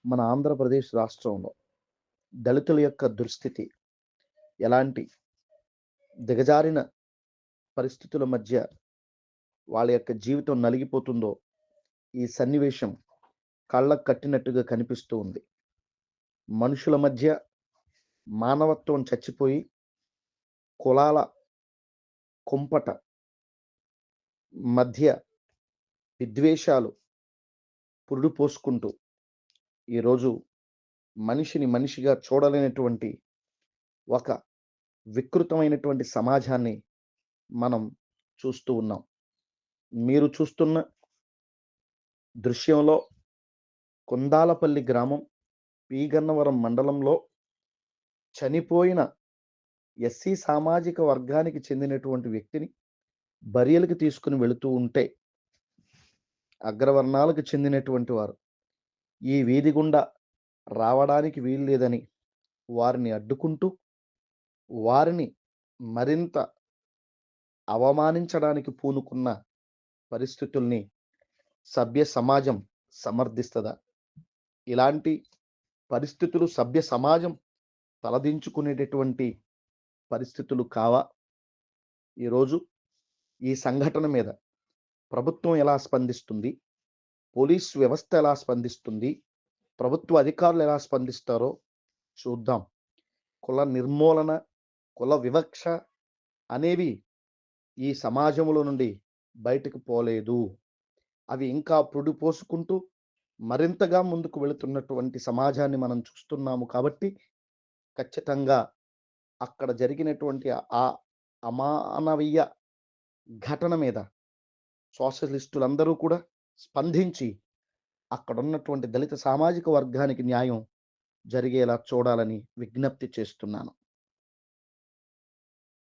మన ఆంధ్రప్రదేశ్ రాష్ట్రంలో దళితుల యొక్క దుస్థితి ఎలాంటి దిగజారిన పరిస్థితుల మధ్య వాళ్ళ యొక్క జీవితం నలిగిపోతుందో ఈ సన్నివేశం కళ్ళకు కట్టినట్టుగా కనిపిస్తూ ఉంది. మనుషుల మధ్య మానవత్వం చచ్చిపోయి కులాల కుంపట మధ్య విద్వేషాలు పురుడు పోసుకుంటూ ఈరోజు మనిషిని మనిషిగా చూడలేనటువంటి ఒక వికృతమైనటువంటి సమాజాన్ని మనం చూస్తూ ఉన్నాం. మీరు చూస్తున్న దృశ్యంలో కుందాలపల్లి గ్రామం పీగన్నవరం మండలంలో చనిపోయిన ఎస్సీ సామాజిక వర్గానికి చెందినటువంటి వ్యక్తిని బరియలకు తీసుకుని వెళుతూ ఉంటే అగ్రవర్ణాలకు చెందినటువంటి వారు ఈ వీధి గుండా రావడానికి వీలు లేదని వారిని అడ్డుకుంటూ వారిని మరింత అవమానించడానికి పూనుకున్న పరిస్థితుల్ని సభ్య సమాజం సమర్థిస్తుందా? ఇలాంటి పరిస్థితులు సభ్య సమాజం తలదించుకునేటటువంటి పరిస్థితులు కావా? ఈరోజు ఈ సంఘటన మీద ప్రభుత్వం ఎలా స్పందిస్తుంది, పోలీస్ వ్యవస్థ ఎలా స్పందిస్తుంది, ప్రభుత్వ అధికారులు ఎలా స్పందిస్తారో చూద్దాం. కుల నిర్మూలన, కుల వివక్ష అనేవి ఈ సమాజంలో నుండి బయటకు పోలేదు. అవి ఇంకా పురుడు పోసుకుంటూ మరింతగా ముందుకు వెళుతున్నటువంటి సమాజాన్ని మనం చూస్తున్నాము. కాబట్టి ఖచ్చితంగా అక్కడ జరిగినటువంటి ఆ అమానవీయ ఘటన మీద సోషలిస్టులందరూ కూడా స్పందించి అక్కడ ఉన్నటువంటి దళిత సామాజిక వర్గానికి న్యాయం జరిగేలా చూడాలని విజ్ఞప్తి చేస్తున్నాను.